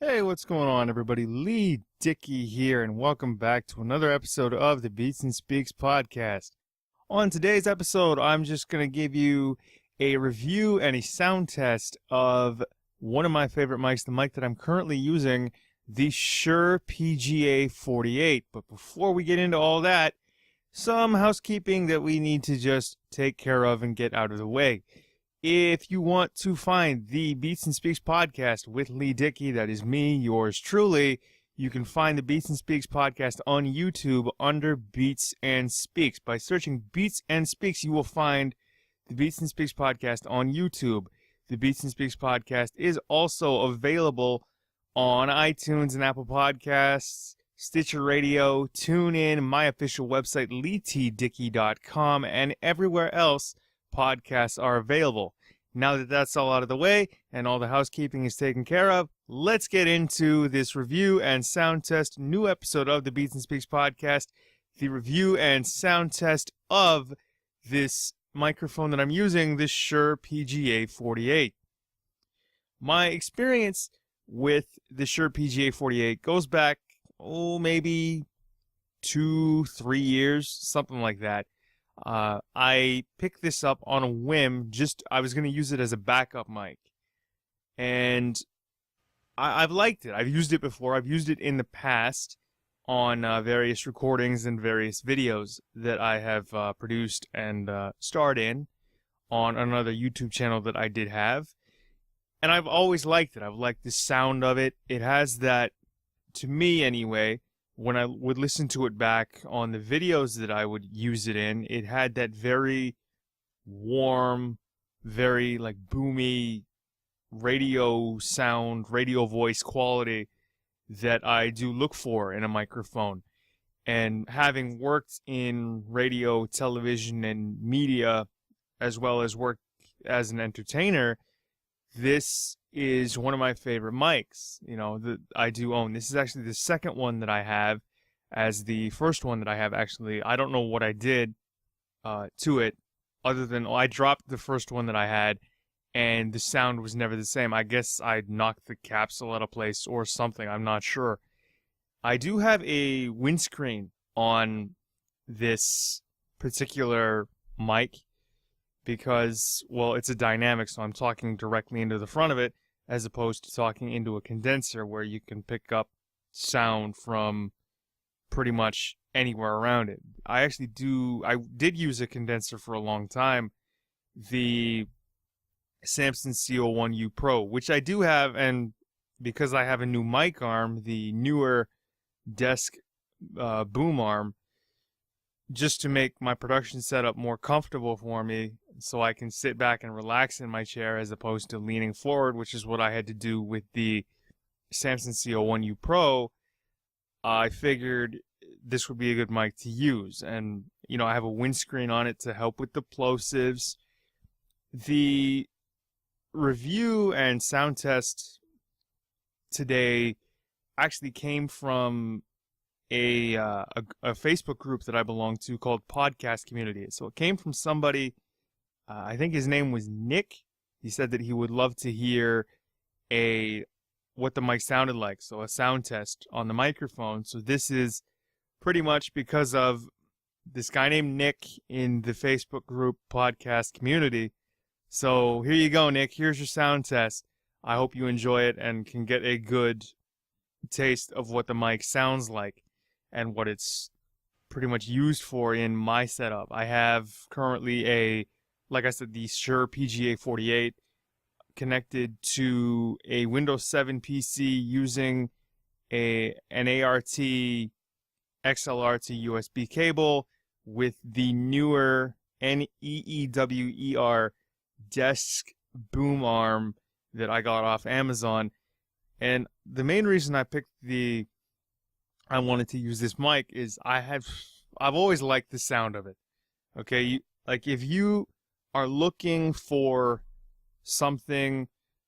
Hey, what's going on, everybody? Leigh Dickey here, and welcome back to another episode of the Beats and Speaks podcast. On today's episode, I'm just going to give you a review and a sound test of one of my favorite mics, the mic that I'm currently using, the Shure PGA48. But before we get into all that, some housekeeping that we need to just take care of and get out of the way. If you want to find the Beats and Speaks podcast with Leigh Dickey, that is me, yours truly, you can find the Beats and Speaks podcast on YouTube under Beats and Speaks. By searching Beats and Speaks, you will find the Beats and Speaks podcast on YouTube. The Beats and Speaks podcast is also available on iTunes and Apple Podcasts, Stitcher Radio, TuneIn, my official website, leightdickey.com, and everywhere else podcasts are available. Now that that's all out of the way and all the housekeeping is taken care of, let's get into this review and sound test, new episode of the Beats and Speaks podcast, the review and sound test of this microphone that I'm using, the Shure PGA48. My experience with the Shure PGA48 goes back, maybe 2-3 years, something like that. I picked this up on a whim. I was going to use it as a backup mic. And I've liked it. I've used it before. I've used it in the past on various recordings and various videos that I have produced and starred in on another YouTube channel that I did have. And I've always liked it. I've liked the sound of it. It has that, to me anyway, when I would listen to it back on the videos that I would use it in, it had that very warm, very like boomy radio sound, radio voice quality that I do look for in a microphone. And having worked in radio, television, and media, as well as worked as an entertainer, this is one of my favorite mics, that I do own. This is actually the second one that I have, as the first one that I have actually, I don't know what I did to it, other than I dropped the first one that I had, and the sound was never the same. I guess I knocked the capsule out of place or something, I'm not sure. I do have a windscreen on this particular mic, because, well, it's a dynamic, so I'm talking directly into the front of it, as opposed to talking into a condenser where you can pick up sound from pretty much anywhere around it. I did use a condenser for a long time, the Samson C01U Pro, which I do have, and because I have a new mic arm, the newer desk boom arm, just to make my production setup more comfortable for me, so I can sit back and relax in my chair as opposed to leaning forward, which is what I had to do with the Samson C01U Pro. I figured this would be a good mic to use, and I have a windscreen on it to help with the plosives. The review and sound test today actually came from a Facebook group that I belong to called Podcast Community. So it came from somebody, I think his name was Nick. He said that he would love to hear what the mic sounded like, so a sound test on the microphone. So this is pretty much because of this guy named Nick in the Facebook group Podcast Community. So here you go, Nick. Here's your sound test. I hope you enjoy it and can get a good taste of what the mic sounds like and what it's pretty much used for in my setup. I have currently like I said, the Shure PGA48 connected to a Windows 7 PC using an ART XLR to USB cable with the newer NEEWER desk boom arm that I got off Amazon. And the main reason I wanted to use this mic is I've always liked the sound of it. Okay, if you are looking for something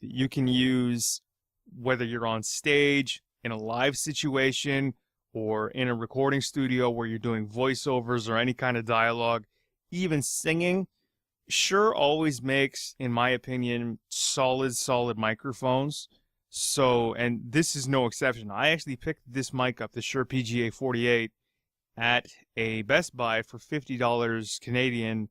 that you can use, whether you're on stage, in a live situation, or in a recording studio where you're doing voiceovers or any kind of dialogue, even singing, Shure always makes, in my opinion, solid microphones. So, and this is no exception. I actually picked this mic up, the Shure PGA48, at a Best Buy for $50 Canadian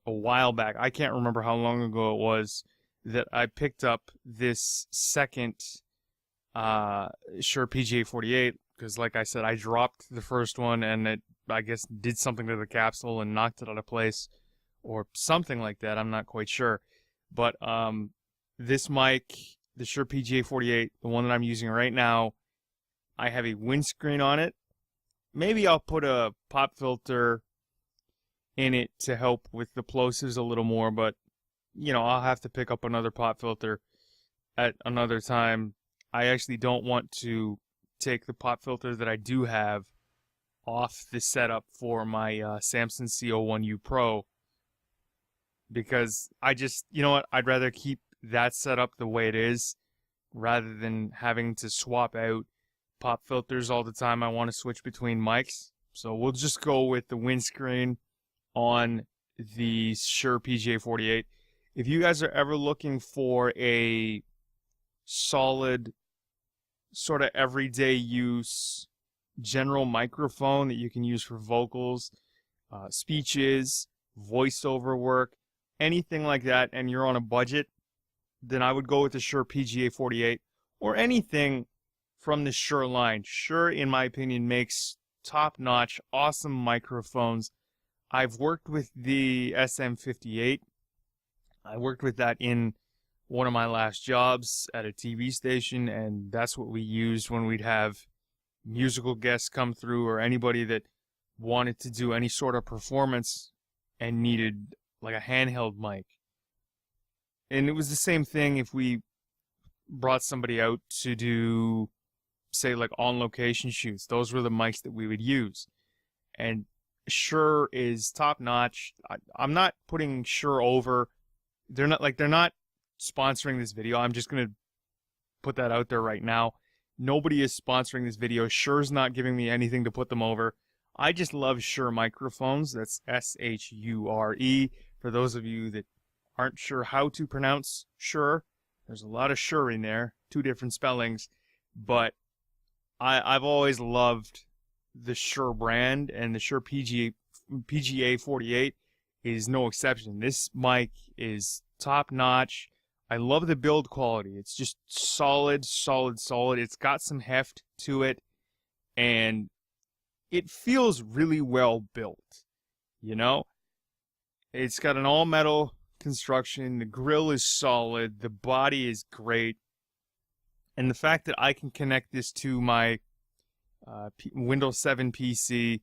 a while back. I can't remember how long ago it was that I picked up this second Shure PGA48, because like I said, I dropped the first one and it, I guess, did something to the capsule and knocked it out of place or something like that. I'm not quite sure. But this mic, the Shure PGA48, the one that I'm using right now, I have a windscreen on it. Maybe I'll put a pop filter in it to help with the plosives a little more, but you know, I'll have to pick up another pop filter at another time. I actually don't want to take the pop filter that I do have off the setup for my Samson CO1U Pro, because I just, you know what, I'd rather keep that setup the way it is rather than having to swap out pop filters all the time. I want to switch between mics, so we'll just go with the windscreen on the Shure PGA48. If you guys are ever looking for a solid, sort of everyday use, general microphone that you can use for vocals, speeches, voiceover work, anything like that, and you're on a budget, then I would go with the Shure PGA48 or anything from the Shure line. Shure, in my opinion, makes top-notch, awesome microphones. I've worked with the SM58. I worked with that in one of my last jobs at a TV station, and that's what we used when we'd have musical guests come through or anybody that wanted to do any sort of performance and needed like a handheld mic. And it was the same thing if we brought somebody out to do, say, like on-location shoots. Those were the mics that we would use. And Shure is top-notch. I'm not putting Shure over. They're not sponsoring this video. I'm just going to put that out there right now. Nobody is sponsoring this video. Shure's not giving me anything to put them over. I just love Shure microphones. That's S-H-U-R-E. For those of you that aren't sure how to pronounce Shure, there's a lot of Shure in there, two different spellings, but I've always loved the Shure brand, and the Shure PGA48 is no exception. This mic is top-notch. I love the build quality. It's just solid, solid, solid. It's got some heft to it, and it feels really well built, you know? It's got an all-metal construction. The grill is solid. The body is great. And the fact that I can connect this to my Windows 7 PC,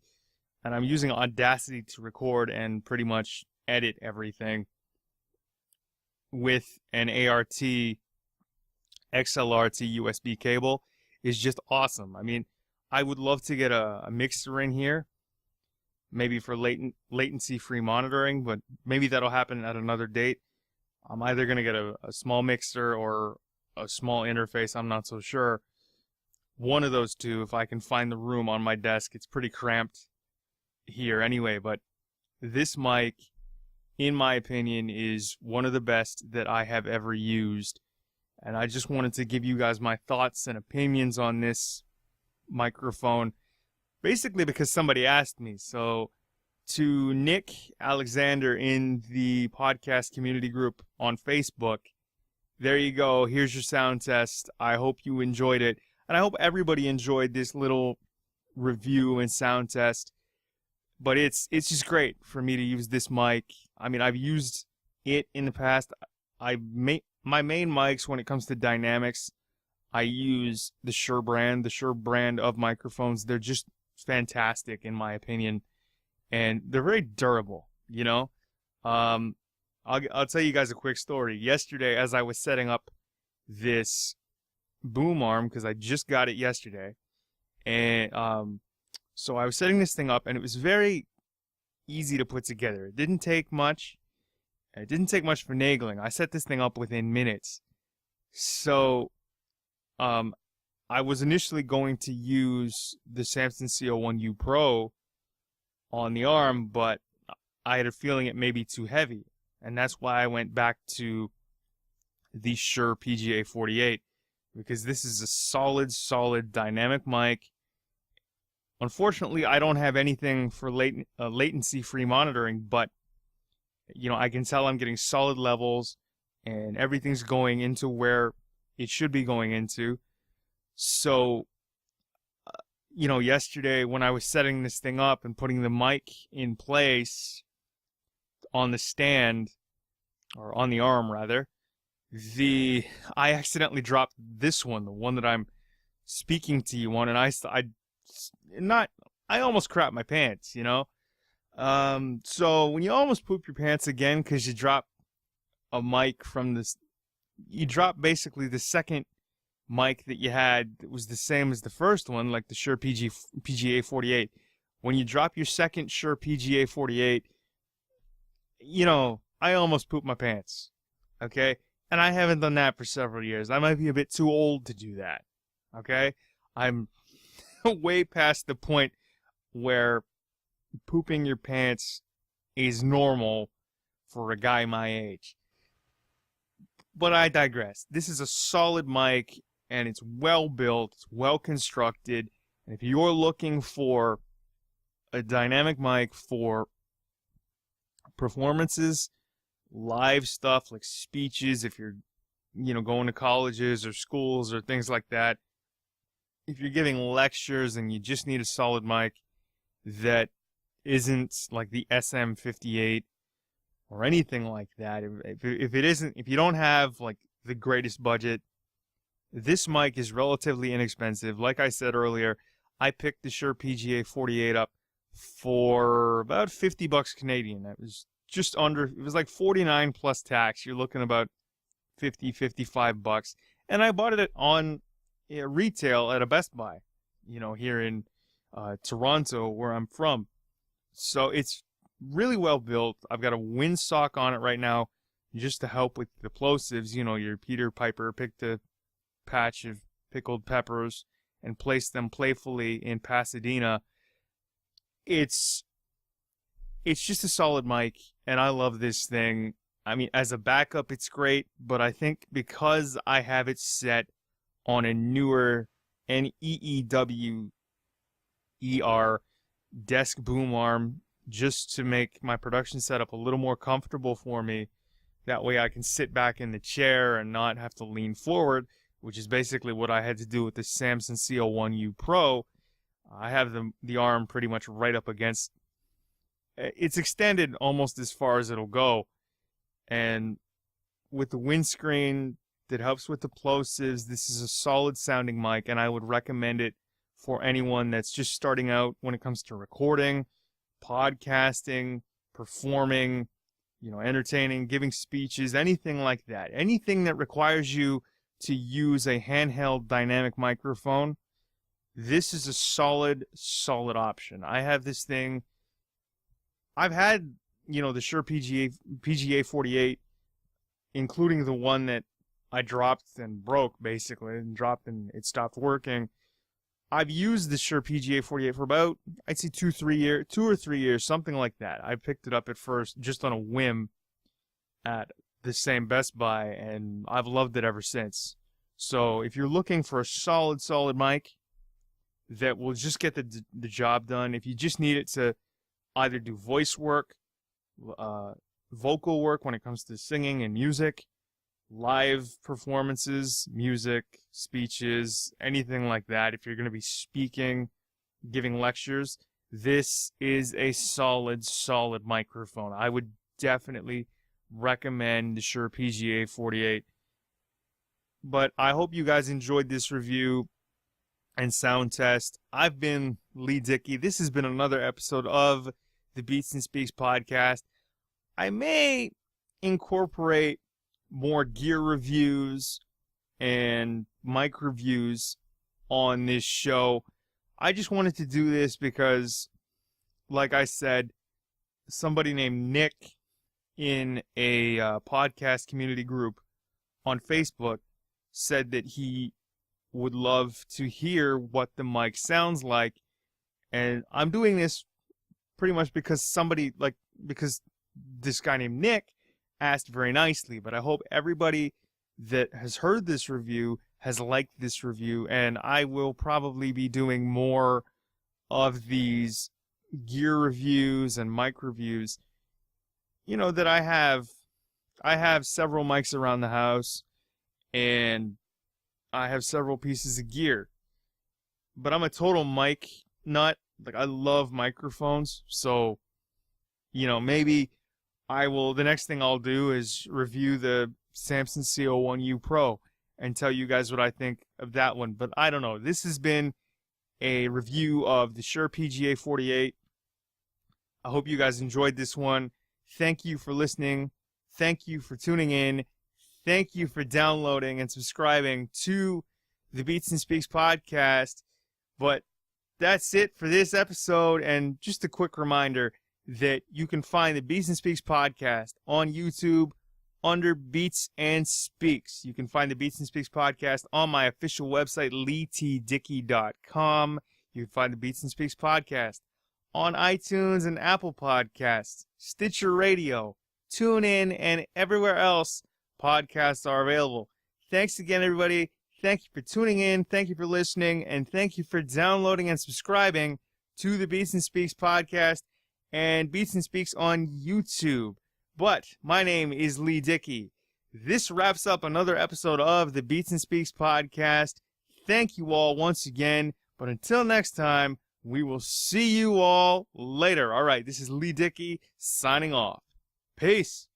and I'm using Audacity to record and pretty much edit everything with an ART XLRT USB cable, is just awesome. I mean, I would love to get a mixer in here, maybe for latency-free monitoring, but maybe that'll happen at another date. I'm either going to get a small mixer or a small interface. I'm not so sure. One of those two, if I can find the room on my desk. It's pretty cramped here anyway, but this mic, in my opinion, is one of the best that I have ever used. And I just wanted to give you guys my thoughts and opinions on this microphone, basically because somebody asked me. So to Nick Alexander in the podcast community group on Facebook, there you go. Here's your sound test. I hope you enjoyed it. And I hope everybody enjoyed this little review and sound test. But it's just great for me to use this mic. I mean, I've used it in the past. My main mics, when it comes to dynamics, I use the Shure brand of microphones. They're just fantastic in my opinion, and they're very durable, you know. I'll tell you guys a quick story. Yesterday, as I was setting up this boom arm, because I just got it yesterday, and so I was setting this thing up, and it was very easy to put together. It didn't take much. It didn't take much for finagling. I set this thing up within minutes. So I was initially going to use the Samson CO1U Pro on the arm, but I had a feeling it may be too heavy. And that's why I went back to the Shure PGA48. because this is a solid dynamic mic. Unfortunately, I don't have anything for latency-free monitoring, but I can tell I'm getting solid levels and everything's going into where it should be going into. So, yesterday when I was setting this thing up and putting the mic in place on the stand, or on the arm rather, I accidentally dropped this one, the one that I'm speaking to you on, and I almost crapped my pants, So when you almost poop your pants again because you drop a mic from this, you drop basically the second mic that you had that was the same as the first one, like the Shure PGA48. When you drop your second Shure PGA48, I almost pooped my pants. Okay? And I haven't done that for several years. I might be a bit too old to do that. Okay? I'm way past the point where pooping your pants is normal for a guy my age. But I digress. This is a solid mic, and it's well built, it's well constructed. And if you're looking for a dynamic mic for performances, live stuff like speeches, if you're going to colleges or schools or things like that, if you're giving lectures and you just need a solid mic that isn't like the SM58 or anything like that, if you don't have like the greatest budget, this mic is relatively inexpensive. Like I said earlier, I picked the Shure PGA48 up for about $50 Canadian. That was just under, it was like 49 plus tax. You're looking about $55. And I bought it on retail at a Best Buy, here in Toronto, where I'm from. So it's really well built. I've got a windsock on it right now just to help with the plosives. Your Peter Piper picked a patch of pickled peppers and placed them playfully in Pasadena. It's just a solid mic, and I love this thing. I mean, as a backup, it's great, but I think because I have it set on a newer NEEW desk boom arm, just to make my production setup a little more comfortable for me. That way I can sit back in the chair and not have to lean forward, which is basically what I had to do with the Samson CO1U Pro. I have the arm pretty much right up against, it's extended almost as far as it'll go. And with the windscreen that helps with the plosives, this is a solid sounding mic, and I would recommend it for anyone that's just starting out when it comes to recording, podcasting, performing, entertaining, giving speeches, anything like that. Anything that requires you to use a handheld dynamic microphone, this is a solid option. I have this thing. I've had, the Shure PGA48, including the one that I dropped and broke, basically, and dropped and it stopped working. I've used the Shure PGA48 for about, I'd say 2 or 3 years, something like that. I picked it up at first just on a whim at the same Best Buy, and I've loved it ever since. So if you're looking for a solid mic that will just get the job done, if you just need it to either do voice work, vocal work when it comes to singing and music, live performances, music, speeches, anything like that. If you're going to be speaking, giving lectures, this is a solid microphone. I would definitely recommend the Shure PGA48. But I hope you guys enjoyed this review and sound test. I've been Leigh Dickey. This has been another episode of the Beats and Speaks podcast. I may incorporate more gear reviews and mic reviews on this show. I just wanted to do this because, like I said, somebody named Nick in a podcast community group on Facebook said that he would love to hear what the mic sounds like, and I'm doing this pretty much because because this guy named Nick asked very nicely. But I hope everybody that has heard this review has liked this review, and I will probably be doing more of these gear reviews and mic reviews. You know that I have several mics around the house, and I have several pieces of gear. But I'm a total mic nut. Like, I love microphones, so maybe the next thing I'll do is review the Samson CO1U Pro and tell you guys what I think of that one. But I don't know. This has been a review of the Shure PGA48. I hope you guys enjoyed this one. Thank you for listening. Thank you for tuning in. Thank you for downloading and subscribing to the Beats and Speaks podcast. But that's it for this episode. And just a quick reminder that you can find the Beats and Speaks podcast on YouTube under Beats and Speaks. You can find the Beats and Speaks podcast on my official website, leightdickey.com. You can find the Beats and Speaks podcast on iTunes and Apple Podcasts, Stitcher Radio, TuneIn, and everywhere else podcasts are available. Thanks again, everybody. Thank you for tuning in. Thank you for listening. And thank you for downloading and subscribing to the Beats and Speaks podcast and Beats and Speaks on YouTube. But my name is Leigh Dickey. This wraps up another episode of the Beats and Speaks podcast. Thank you all once again. But until next time, we will see you all later. All right, this is Leigh Dickey signing off. Peace.